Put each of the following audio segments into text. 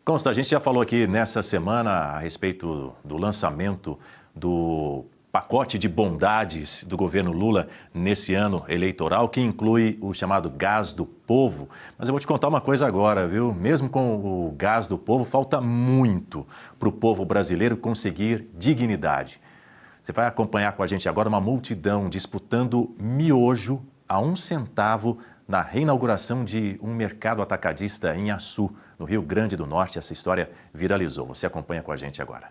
Consta, a gente já falou aqui nessa semana a respeito do lançamento do pacote de bondades do governo Lula nesse ano eleitoral, que inclui o chamado Gás do Povo. Mas eu vou te contar uma coisa agora, viu? Mesmo com o Gás do Povo, falta muito para o povo brasileiro conseguir dignidade. Você vai acompanhar com a gente agora uma multidão disputando miojo a 1 centavo na reinauguração de um mercado atacadista em Açu, no Rio Grande do Norte. Essa história viralizou. Você acompanha com a gente agora.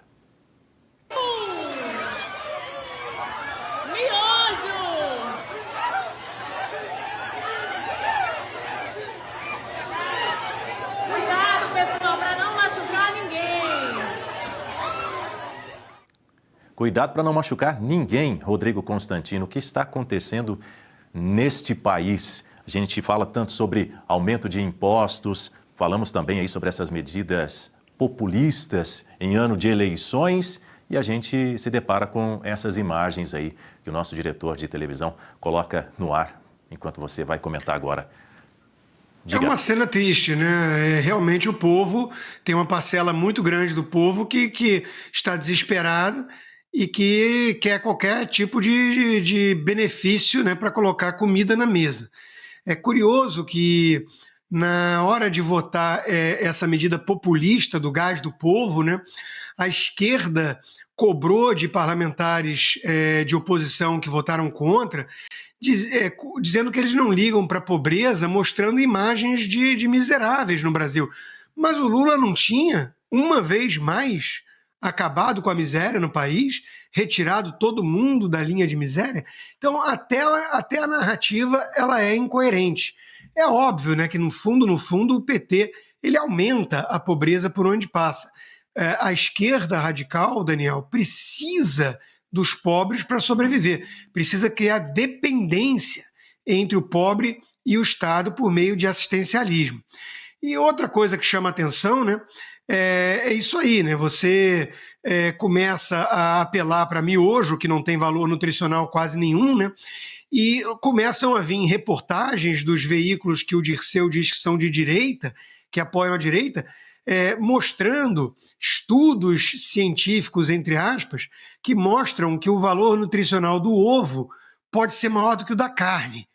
Cuidado, pessoal, para não machucar ninguém. Cuidado para não machucar ninguém, Rodrigo Constantino. O que está acontecendo neste país? A gente fala tanto sobre aumento de impostos, falamos também aí sobre essas medidas populistas em ano de eleições e a gente se depara com essas imagens aí que o nosso diretor de televisão coloca no ar, enquanto você vai comentar agora. Diga. É uma cena triste, né? Realmente o povo, tem uma parcela muito grande do povo que está desesperada e que quer qualquer tipo de benefício, né, para colocar comida na mesa. É curioso que, na hora de votar essa medida populista do gás do povo, né, a esquerda cobrou de parlamentares de oposição que votaram contra, dizendo que eles não ligam para a pobreza, mostrando imagens de miseráveis no Brasil. Mas o Lula não tinha, uma vez mais, acabado com a miséria no país, retirado todo mundo da linha de miséria? Então, até a narrativa ela é incoerente. É óbvio, né, que no fundo, o PT ele aumenta a pobreza por onde passa. A esquerda radical, Daniel, precisa dos pobres para sobreviver, precisa criar dependência entre o pobre e o Estado por meio de assistencialismo. E outra coisa que chama atenção, né, é isso aí, né? Você começa a apelar para miojo, que não tem valor nutricional quase nenhum, né? E começam a vir reportagens dos veículos que o Dirceu diz que são de direita, que apoiam a direita, mostrando estudos científicos, entre aspas, que mostram que o valor nutricional do ovo pode ser maior do que o da carne.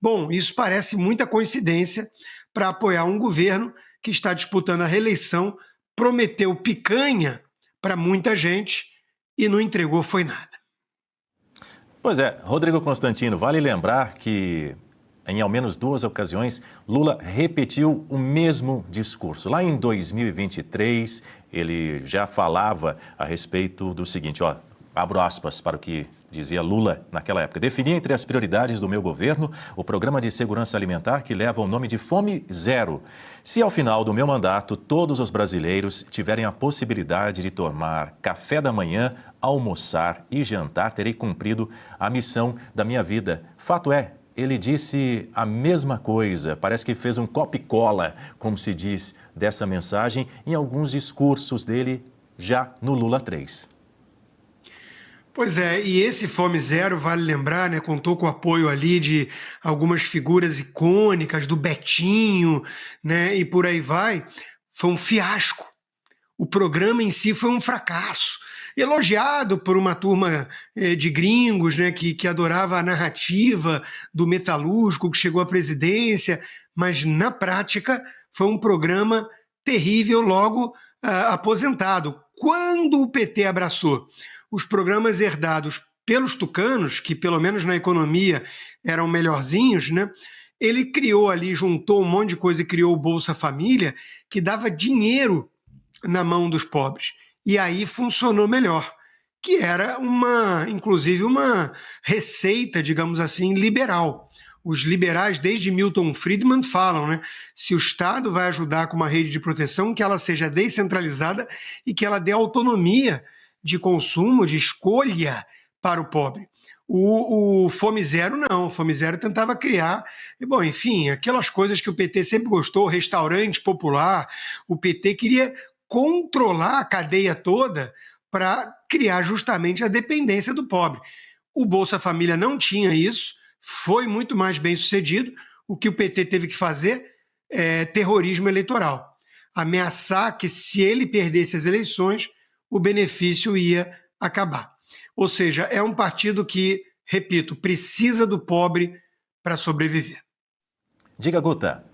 Bom, isso parece muita coincidência para apoiar um governo que está disputando a reeleição, prometeu picanha para muita gente e não entregou foi nada. Pois é, Rodrigo Constantino, vale lembrar que em ao menos 2 ocasiões, Lula repetiu o mesmo discurso. Lá em 2023, ele já falava a respeito do seguinte, ó, abro aspas para o que dizia Lula naquela época. Defini entre as prioridades do meu governo o programa de segurança alimentar que leva o nome de Fome Zero. Se ao final do meu mandato todos os brasileiros tiverem a possibilidade de tomar café da manhã, almoçar e jantar, terei cumprido a missão da minha vida. Fato é, ele disse a mesma coisa, parece que fez um copia-cola, como se diz, dessa mensagem em alguns discursos dele já no Lula 3. Pois é, e esse Fome Zero, vale lembrar, né, contou com o apoio ali de algumas figuras icônicas, do Betinho, né, e por aí vai. Foi um fiasco. O programa em si foi um fracasso. Elogiado por uma turma de gringos, né, que adorava a narrativa do metalúrgico que chegou à presidência, mas na prática foi um programa terrível, logo aposentado. Quando o PT abraçou os programas herdados pelos tucanos, que pelo menos na economia eram melhorzinhos, né? Ele criou ali, juntou um monte de coisa e criou o Bolsa Família, que dava dinheiro na mão dos pobres. E aí funcionou melhor, que era inclusive uma receita, digamos assim, liberal. Os liberais, desde Milton Friedman, falam, né? Se o Estado vai ajudar com uma rede de proteção, que ela seja descentralizada e que ela dê autonomia de consumo, de escolha para o pobre. O Fome Zero não, o Fome Zero tentava criar, bom, enfim, aquelas coisas que o PT sempre gostou, restaurante popular, o PT queria controlar a cadeia toda para criar justamente a dependência do pobre. O Bolsa Família não tinha isso, foi muito mais bem sucedido, o que o PT teve que fazer é terrorismo eleitoral. ameaçar que, se ele perdesse as eleições, o benefício ia acabar. Ou seja, é um partido que, repito, precisa do pobre para sobreviver. Diga, Guta.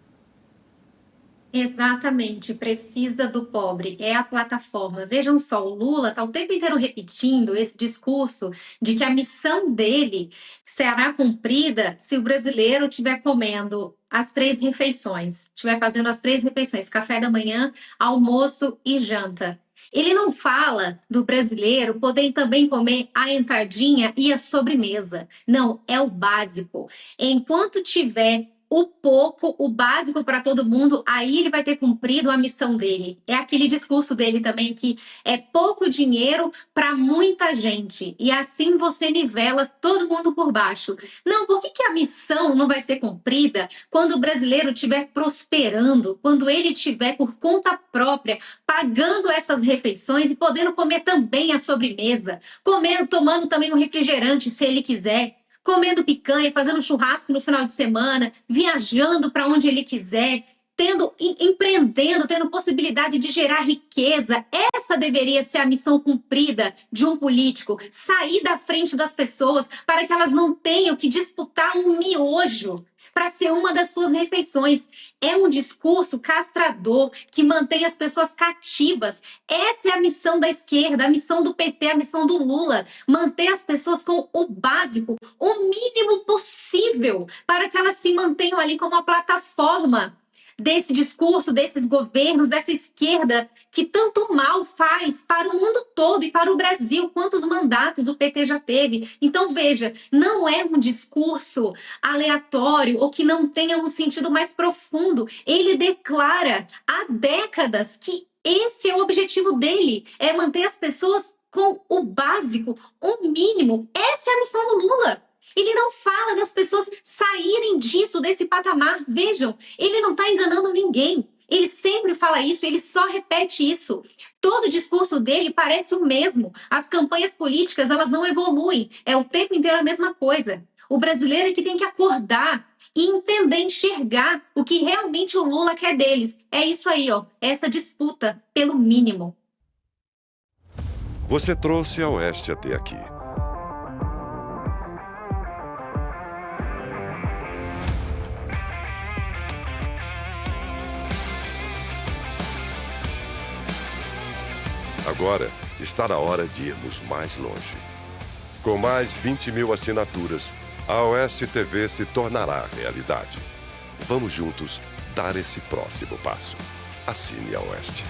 Exatamente, precisa do pobre, é a plataforma. Vejam só, o Lula está o tempo inteiro repetindo esse discurso de que a missão dele será cumprida se o brasileiro estiver comendo as 3 refeições, estiver fazendo as 3 refeições, café da manhã, almoço e janta. Ele não fala do brasileiro poder também comer a entradinha e a sobremesa. Não, é o básico. Enquanto tiver o pouco, o básico para todo mundo, aí ele vai ter cumprido a missão dele. É aquele discurso dele também que é pouco dinheiro para muita gente. E assim você nivela todo mundo por baixo. Não, por que a missão não vai ser cumprida quando o brasileiro estiver prosperando, quando ele estiver por conta própria, pagando essas refeições e podendo comer também a sobremesa, comendo, tomando também um refrigerante se ele quiser, comendo picanha, fazendo churrasco no final de semana, viajando para onde ele quiser, empreendendo, tendo possibilidade de gerar riqueza. Essa deveria ser a missão cumprida de um político, sair da frente das pessoas para que elas não tenham que disputar um miojo para ser uma das suas refeições. É um discurso castrador que mantém as pessoas cativas. Essa é a missão da esquerda, a missão do PT, a missão do Lula. Manter as pessoas com o básico, o mínimo possível, para que elas se mantenham ali como uma plataforma desse discurso, desses governos, dessa esquerda que tanto mal faz para o mundo todo e para o Brasil. Quantos mandatos o PT já teve? Então, veja, não é um discurso aleatório ou que não tenha um sentido mais profundo. Ele declara há décadas que esse é o objetivo dele, é manter as pessoas com o básico, o mínimo. Essa é a missão do Lula. Ele não fala das pessoas saírem disso, desse patamar. Vejam, ele não está enganando ninguém. Ele sempre fala isso, ele só repete isso. Todo o discurso dele parece o mesmo. As campanhas políticas, elas não evoluem. É o tempo inteiro a mesma coisa. O brasileiro é que tem que acordar e entender, enxergar o que realmente o Lula quer deles. É isso aí, ó, essa disputa pelo mínimo. Você trouxe a Oeste até aqui. Agora está na hora de irmos mais longe. Com mais 20 mil assinaturas, a Oeste TV se tornará realidade. Vamos juntos dar esse próximo passo. Assine a Oeste.